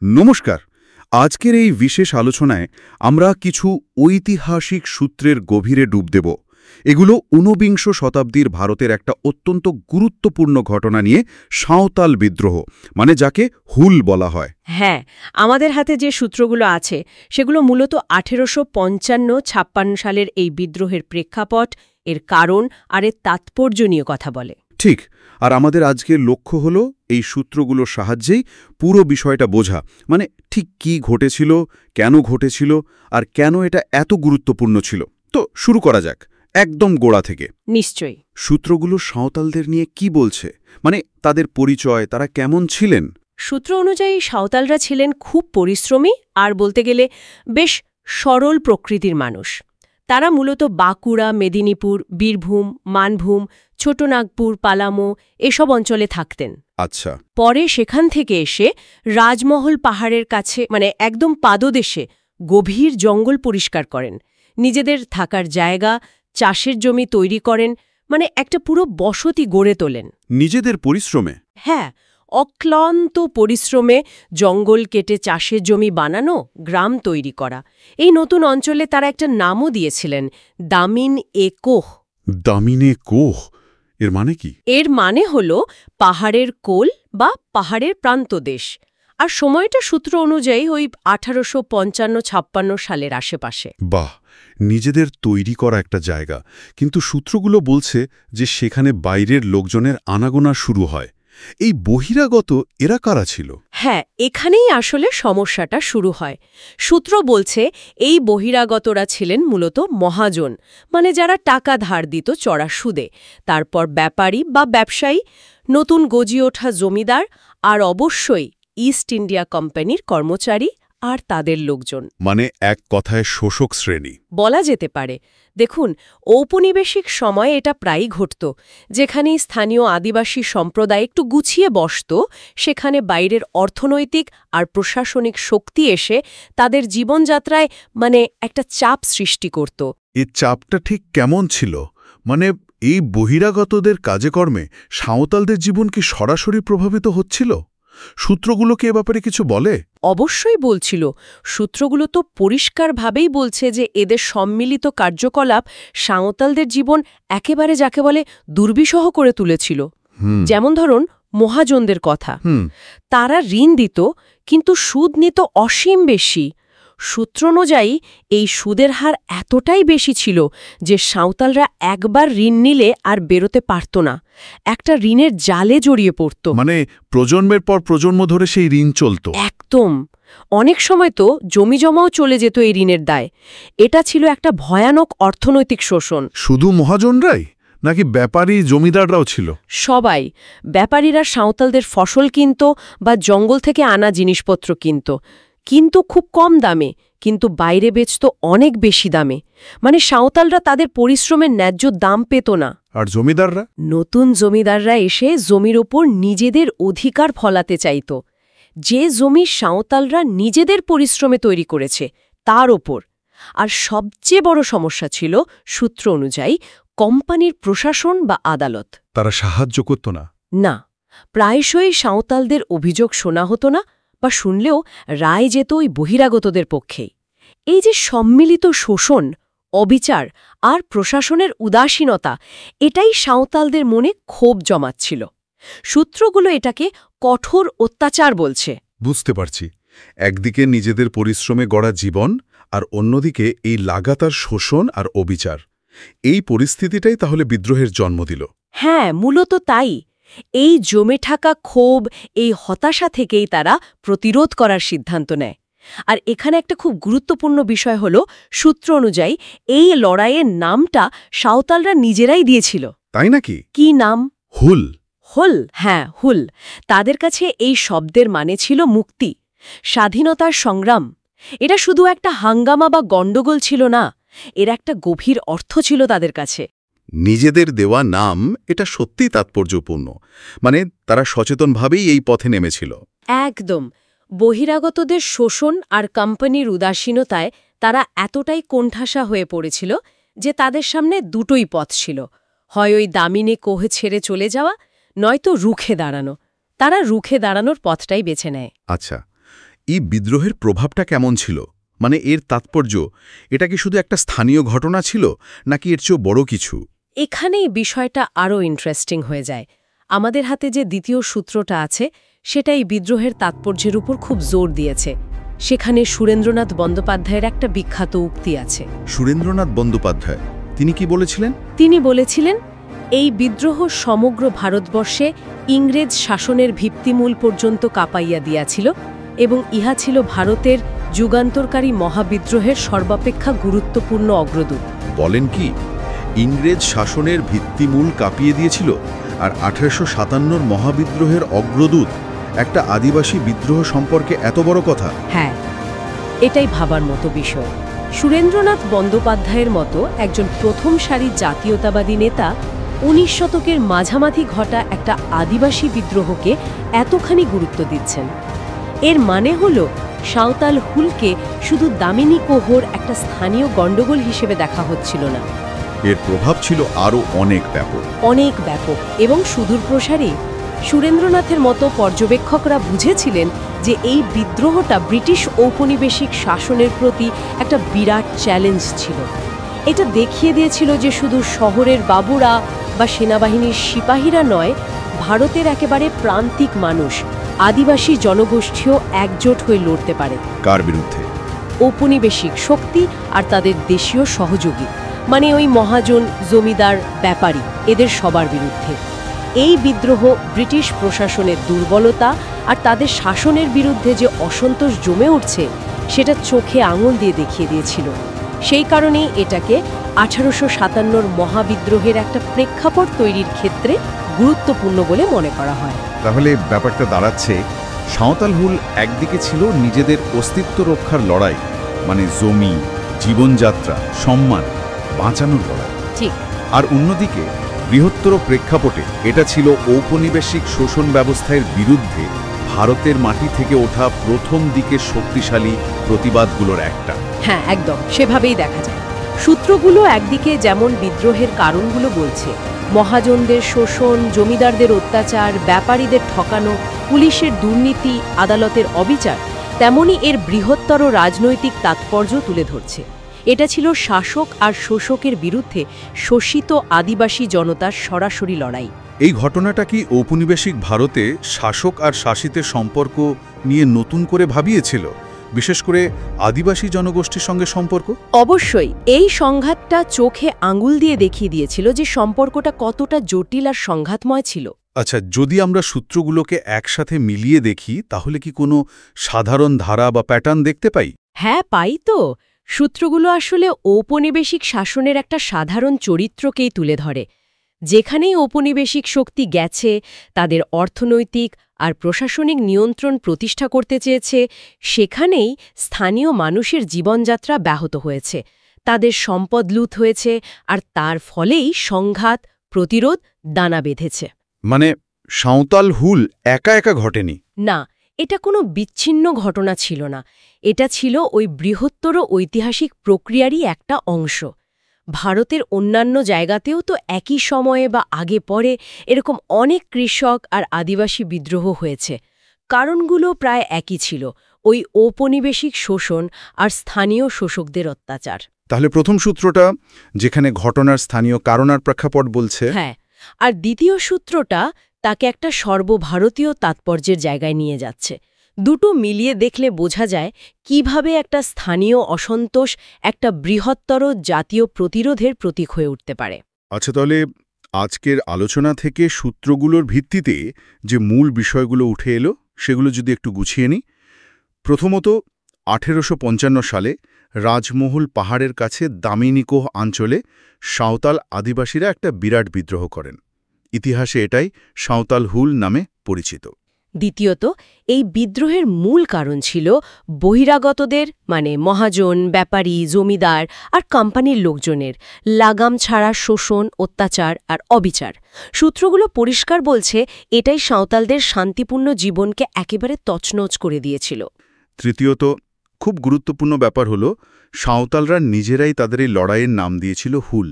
নমস্কার। আজকের এই বিশেষ আলোচনায় আমরা কিছু ঐতিহাসিক সূত্রের গভীরে ডুব দেব। এগুলো ঊনবিংশ শতাব্দীর ভারতের একটা অত্যন্ত গুরুত্বপূর্ণ ঘটনা নিয়ে সাঁওতাল বিদ্রোহ, মানে যাকে হুল বলা হয়। হ্যাঁ, আমাদের হাতে যে সূত্রগুলো আছে সেগুলো মূলত 1855-56 সালের এই বিদ্রোহের প্রেক্ষাপট, এর কারণ আর এর তাৎপর্য নিয়ে কথা বলে। ঠিক। আর আমাদের আজকের লক্ষ্য হল এই সূত্রগুলোর সাহায্যেই পুরো বিষয়টা বোঝা, মানে ঠিক কি ঘটেছিল, কেন ঘটেছিল, আর কেন এটা এত গুরুত্বপূর্ণ ছিল। তো শুরু করা যাক একদম গোড়া থেকে। নিশ্চয়ই। সূত্রগুলো সাঁওতালদের নিয়ে কি বলছে, মানে তাদের পরিচয়, তারা কেমন ছিলেন? সূত্র অনুযায়ী সাঁওতালরা ছিলেন খুব পরিশ্রমী আর বলতে গেলে বেশ সরল প্রকৃতির মানুষ। তারা মূলত বাঁকুড়া, মেদিনীপুর, বীরভূম, মানভূম, ছোটনাগপুর, পালামো এসব অঞ্চলে থাকতেন। আচ্ছা। পরে সেখান থেকে এসে রাজমহল পাহাড়ের কাছে, মানে একদম পাদদেশে গভীর জঙ্গল পরিষ্কার করেন, নিজেদের থাকার জায়গা, চাষের জমি তৈরি করেন, মানে একটা পুরো বসতি গড়ে তোলেন নিজেদের পরিশ্রমে? হ্যাঁ, অক্লান্ত পরিশ্রমে জঙ্গল কেটে চাষের জমি বানানো, গ্রাম তৈরি করা। এই নতুন অঞ্চলে তারা একটা নামও দিয়েছিলেন, দামিন-এ-কোহ। দামিন-এ-কোহ এর মানে কি? এর মানে হল পাহাড়ের কোল বা পাহাড়ের প্রান্তদেশ। আর সময়টা সূত্র অনুযায়ী ওই 1855-56 সালের আশেপাশে। বাহ, নিজেদের তৈরি করা একটা জায়গা। কিন্তু সূত্রগুলো বলছে যে সেখানে বাইরের লোকজনের আনাগোনা শুরু হয়। এই বহিরাগত এরা কারা ছিল? হ্যাঁ, এখানেই আসলে সমস্যাটা শুরু হয়। সূত্র বলছে এই বহিরাগতরা ছিলেন মূলত মহাজন, মানে যারা টাকা ধার দিত চড়া সুদে, তারপর ব্যাপারী বা ব্যবসায়ী, নতুন গজিয়ে ওঠা জমিদার, আর অবশ্যই ইস্ট ইন্ডিয়া কোম্পানির কর্মচারী আর তাদের লোকজন। মানে এক কথায় শোষক শ্রেণী বলা যেতে পারে। দেখুন, ঔপনিবেশিক সময়ে এটা প্রায়ই ঘটত। যেখানে স্থানীয় আদিবাসী সম্প্রদায় একটু গুছিয়ে বসত, সেখানে বাইরের অর্থনৈতিক আর প্রশাসনিক শক্তি এসে তাদের জীবনযাত্রায় মানে একটা চাপ সৃষ্টি করত। এই চাপটা ঠিক কেমন ছিল? মানে এই বহিরাগতদের কাজে কর্মে সাঁওতালদের জীবন কি সরাসরি প্রভাবিত হচ্ছিল? সূত্রগুলো কি এ ব্যাপারে কিছু বলে? অবশ্যই বলছিল। সূত্রগুলো তো পরিষ্কারভাবেই বলছে যে এদের সম্মিলিত কার্যকলাপ সাঁওতালদের জীবন একেবারে যাকে বলে দুর্বিষহ করে তুলেছিল। যেমন ধরুন মহাজনদের কথা। তারা ঋণ দিত, কিন্তু সুদ নিত অসীম বেশি। সূত্র অনুযায়ী এই সুদের হার এতটাই বেশি ছিল যে সাঁওতালরা একবার ঋণ নিলে আর বেরোতে পারত না, একটা ঋণের জালে জড়িয়ে পড়ত। মানে প্রজন্মের পর প্রজন্ম ধরে সেই ঋণ চলত? একদম। অনেক সময় তো জমিজমাও চলে যেত এই ঋণের দায়। এটা ছিল একটা ভয়ানক অর্থনৈতিক শোষণ। শুধু মহাজনরাই নাকি ব্যাপারী জমিদাররাও ছিল? সবাই। ব্যাপারীরা সাঁওতালদের ফসল কিনত বা জঙ্গল থেকে আনা জিনিসপত্র কিন্তু খুব কম দামে, কিন্তু বাইরে বেচত অনেক বেশি দামে। মানে সাঁওতালরা তাদের পরিশ্রমের ন্যায্য দাম পেত না। আর জমিদাররা? নতুন জমিদাররা এসে জমির ওপর নিজেদের অধিকার ফলাতে চাইত। যে জমি সাঁওতালরা নিজেদের পরিশ্রমে তৈরি করেছে তার ওপর। আর সবচেয়ে বড় সমস্যা ছিল সূত্র অনুযায়ী কোম্পানির প্রশাসন বা আদালত। তারা সাহায্য করত না? না, প্রায়শই সাঁওতালদের অভিযোগ শোনা হতো না, বা শুনলেও রায় যেত ওই বহিরাগতদের পক্ষেই। এই যে সম্মিলিত শোষণ, অবিচার আর প্রশাসনের উদাসীনতা, এটাই সাঁওতালদের মনে ক্ষোভ জমাচ্ছিল। সূত্রগুলো এটাকে কঠোর অত্যাচার বলছে। বুঝতে পারছি। একদিকে নিজেদের পরিশ্রমে গড়া জীবন, আর অন্যদিকে এই লাগাতার শোষণ আর অবিচার। এই পরিস্থিতিটাই তাহলে বিদ্রোহের জন্ম দিল? হ্যাঁ, মূলত তাই। এই জমে থাকা ক্ষোভ, এই হতাশা থেকেই তারা প্রতিরোধ করার সিদ্ধান্ত নেয়। আর এখানে একটা খুব গুরুত্বপূর্ণ বিষয় হল, সূত্র অনুযায়ী এই লড়াইয়ের নামটা সাঁওতালরা নিজেরাই দিয়েছিল। তাই নাকি? কি নাম? হুল। হুল। হ্যাঁ, হুল। তাদের কাছে এই শব্দের মানে ছিল মুক্তি, স্বাধীনতার সংগ্রাম। এটা শুধু একটা হাঙ্গামা বা গণ্ডগোল ছিল না, এর একটা গভীর অর্থ ছিল তাদের কাছে। নিজেদের দেওয়া নাম, এটা সত্যিই তাৎপর্যপূর্ণ। মানে তারা সচেতনভাবেই এই পথে নেমেছিল। একদম। বহিরাগতদের শোষণ আর কোম্পানির উদাসীনতায় তারা এতটাই কোণঠাসা হয়ে পড়েছিল যে তাদের সামনে দুটোই পথ ছিল, হয় ওই দামিন-এ-কোহ ছেড়ে চলে যাওয়া, নয়তো রুখে দাঁড়ানো। তারা রুখে দাঁড়ানোর পথটাই বেছে নেয়। আচ্ছা, এই বিদ্রোহের প্রভাবটা কেমন ছিল? মানে এর তাৎপর্য, এটা কি শুধু একটা স্থানীয় ঘটনা ছিল নাকি এর চেয়েও বড় কিছু? এখানেই বিষয়টা আরও ইন্টারেস্টিং হয়ে যায়। আমাদের হাতে যে দ্বিতীয় সূত্রটা আছে সেটা এই বিদ্রোহের তাৎপর্যের উপর খুব জোর দিয়েছে। সেখানে সুরেন্দ্রনাথ বন্দ্যোপাধ্যায়ের একটা বিখ্যাত উক্তি আছে। সুরেন্দ্রনাথ বন্দ্যোপাধ্যায় তিনি কি বলেছিলেন? তিনি বলেছিলেন, এই বিদ্রোহ সমগ্র ভারতবর্ষে ইংরেজ শাসনের ভিত্তিমূল পর্যন্ত কাঁপাইয়া দিয়াছিল এবং ইহা ছিল ভারতের যুগান্তরকারী মহাবিদ্রোহের সর্বাপেক্ষা গুরুত্বপূর্ণ অগ্রদূত। বলেন কি, ইংরেজ শাসনের ভিত্তিমূল কাঁপিয়ে দিয়েছিল আর 1857 মহাবিদ্রোহের অগ্রদূত একটা আদিবাসী বিদ্রোহ সম্পর্কে এত বড় কথা? হ্যাঁ, এটাই ভাবার মতো বিষয়। সুরেন্দ্রনাথ বন্দ্যোপাধ্যায়ের মতো একজন প্রথম সারির জাতীয়তাবাদী নেতা 19 শতকের মাঝামাঝি ঘটা একটা আদিবাসী বিদ্রোহকে এতখানি গুরুত্ব দিচ্ছেন। এর মানে হল সাঁওতাল হুলকে শুধু দামিনী কোহর একটা স্থানীয় গণ্ডগোল হিসেবে দেখা হচ্ছিল না। এর প্রভাব ছিল আরও অনেক ব্যাপক এবং সুদূরপ্রসারী। সুরেন্দ্রনাথের মতো পর্যবেক্ষকরা বুঝেছিলেন যে এই বিদ্রোহটা ব্রিটিশ ঔপনিবেশিক শাসনের প্রতি একটা বিরাট চ্যালেঞ্জ ছিল। এটা দেখিয়ে দিয়েছিল যে শুধু শহরের বাবুরা বা সেনাবাহিনীর সিপাহীরা নয়, ভারতের একেবারে প্রান্তিক মানুষ, আদিবাসী জনগোষ্ঠীও একজোট হয়ে লড়তে পারে। কার বিরুদ্ধে? ঔপনিবেশিক শক্তি আর তাদের দেশীয় সহযোগী, মানে ওই মহাজন, জমিদার, ব্যাপারী, এদের সবার বিরুদ্ধে। এই বিদ্রোহ ব্রিটিশ প্রশাসনের দুর্বলতা আর তাদের শাসনের বিরুদ্ধে যে অসন্তোষ জমে উঠছে সেটা চোখে আঙুল দিয়ে দেখিয়ে দিয়েছিল। সেই কারণেই এটাকে 1857 মহাবিদ্রোহের একটা প্রেক্ষাপট তৈরির ক্ষেত্রে গুরুত্বপূর্ণ বলে মনে করা হয়। তাহলে ব্যাপারটা দাঁড়াচ্ছে, সাঁওতাল হুল একদিকে ছিল নিজেদের অস্তিত্ব রক্ষার লড়াই, মানে জমি, জীবনযাত্রা, সম্মান বাঁচানোর লড়াই, ঠিক। আর অন্যদিকে বৃহত্তর প্রেক্ষাপটে এটা ছিল ঔপনিবেশিক শোষণ ব্যবস্থার বিরুদ্ধে ভারতের মাটি থেকে ওঠা প্রথম দিকের শক্তিশালী প্রতিবাদগুলোর একটা। হ্যাঁ, একদম সেভাবেই দেখা যায়। সূত্রগুলো একদিকে যেমন বিদ্রোহের কারণগুলো বলছে, মহাজনদের শোষণ, জমিদারদের অত্যাচার, ব্যাপারীদের ঠকানো, পুলিশের দুর্নীতি, আদালতের অবিচার, তেমনি এর বৃহত্তর রাজনৈতিক তাৎপর্য তুলে ধরছে। এটা ছিল শাসক আর শোষকের বিরুদ্ধে শোষিত আদিবাসী জনতার সরাসরি লড়াই। এই ঘটনাটা কি ঔপনিবেশিক ভারতে শাসক আর শাসিতের সম্পর্ক নিয়ে নতুন করে ভাবিয়েছিল, বিশেষ করে আদিবাসী জনগোষ্ঠীর সঙ্গে সম্পর্ক? অবশ্যই। এই সংঘাতটা চোখে আঙুল দিয়ে দেখিয়ে দিয়েছিল যে সম্পর্কটা কতটা জটিল আর সংঘাতময় ছিল। আচ্ছা, যদি আমরা সূত্রগুলোকে একসাথে মিলিয়ে দেখি তাহলে কি কোনো সাধারণ ধারা বা প্যাটার্ন দেখতে পাই? হ্যাঁ, পাই তো। সূত্রগুলো আসলে ঔপনিবেশিক শাসনের একটা সাধারণ চরিত্রকেই তুলে ধরে। যেখানেই ঔপনিবেশিক শক্তি গেছে, তাদের অর্থনৈতিক আর প্রশাসনিক নিয়ন্ত্রণ প্রতিষ্ঠা করতে চেয়েছে, সেখানেই স্থানীয় মানুষের জীবনযাত্রা ব্যাহত হয়েছে, তাদের সম্পদ লুট হয়েছে, আর তার ফলেই সংঘাত, প্রতিরোধ দানা বেঁধেছে। মানে সাঁওতাল হুল একা একা ঘটেনি? না, এটা কোনো বিচ্ছিন্ন ঘটনা ছিল না। এটা ছিল ওই বৃহত্তর ঐতিহাসিক প্রক্রিয়ারই একটা অংশ। ভারতের অন্যান্য জায়গাতেও তো একই সময়ে বা আগে পরে এরকম অনেক কৃষক আর আদিবাসী বিদ্রোহ হয়েছে। কারণগুলো প্রায় একই ছিল, ওই ঔপনিবেশিক শোষণ আর স্থানীয় শোষকদের অত্যাচার। তাহলে প্রথম সূত্রটা যেখানে ঘটনার স্থানীয় কারণ আর প্রেক্ষাপট বলছে, হ্যাঁ, আর দ্বিতীয় সূত্রটা তাকে একটা সর্বভারতীয় তাৎপর্যের জায়গায় নিয়ে যাচ্ছে। দুটো মিলিয়ে দেখলে বোঝা যায় কিভাবে একটা স্থানীয় অসন্তোষ একটা বৃহত্তর জাতীয় প্রতিরোধের প্রতীক হয়ে উঠতে পারে। আচ্ছা, তাহলে আজকের আলোচনা থেকে সূত্রগুলোর ভিত্তিতে যে মূল বিষয়গুলো উঠে এলো সেগুলো যদি একটু গুছিয়ে নিই। প্রথমত, 1855 সালে রাজমহল পাহাড়ের কাছে দামিনীকোহ অঞ্চলে সাঁওতাল আদিবাসীরা একটা বিরাট বিদ্রোহ করেন। ইতিহাসে এটাই সাঁওতাল হুল নামে পরিচিত। দ্বিতীয়ত, এই বিদ্রোহের মূল কারণ ছিল বহিরাগতদের, মানে মহাজন, ব্যাপারী, জমিদার আর কোম্পানির লোকজনের লাগাম ছাড়া শোষণ, অত্যাচার আর অবিচার। সূত্রগুলো পরিষ্কার বলছে এটাই সাঁওতালদের শান্তিপূর্ণ জীবনকে একেবারে তছনছ করে দিয়েছিল। তৃতীয়ত, খুব গুরুত্বপূর্ণ ব্যাপার হল সাঁওতালরা নিজেরাই তাদের এই লড়াইয়ের নাম দিয়েছিল হুল।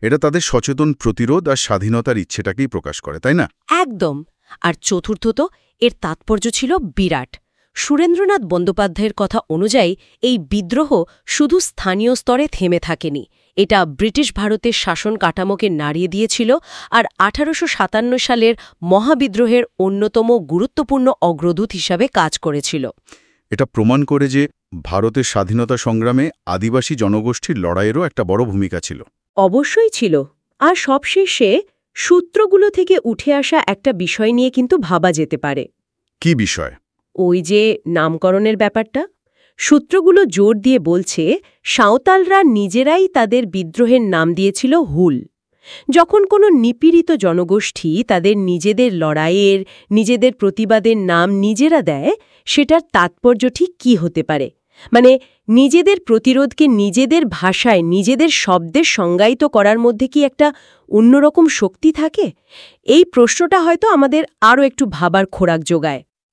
এটা তাদের সচেতন প্রতিরোধ আর স্বাধীনতার ইচ্ছেটাকেই প্রকাশ করে, তাই না? একদম। আর চতুর্থত, এর তাৎপর্য ছিল বিরাট। সুরেন্দ্রনাথ বন্দ্যোপাধ্যায়ের কথা অনুযায়ী এই বিদ্রোহ শুধু স্থানীয় স্তরে থেমে থাকেনি, এটা ব্রিটিশ ভারতের শাসন কাঠামোকে নাড়িয়ে দিয়েছিল আর 1857 সালের মহাবিদ্রোহের অন্যতম গুরুত্বপূর্ণ অগ্রদূত হিসাবে কাজ করেছিল। এটা প্রমাণ করে যে ভারতের স্বাধীনতা সংগ্রামে আদিবাসী জনগোষ্ঠীর লড়াইয়েরও একটা বড় ভূমিকা ছিল। অবশ্যই ছিল। আর সবশেষে সূত্রগুলো থেকে উঠে আসা একটা বিষয় নিয়ে কিন্তু ভাবা যেতে পারে। কি বিষয়? ওই যে নামকরণের ব্যাপারটা। সূত্রগুলো জোর দিয়ে বলছে সাঁওতালরা নিজেরাই তাদের বিদ্রোহের নাম দিয়েছিল হুল। যখন কোনো নিপীড়িত জনগোষ্ঠী তাদের নিজেদের লড়াইয়ের, নিজেদের প্রতিবাদের নাম নিজেরা দেয়, সেটার তাৎপর্য ঠিক কী হতে পারে? মানে নিজেদের প্রতিরোধকে নিজেদের ভাষায়, নিজেদের শব্দের সংজ্ঞায়িত করার মধ্যে কি একটা অন্যরকম শক্তি থাকে? এই প্রশ্নটা হয়তো আমাদের আরও একটু ভাবার খোরাক যোগায়।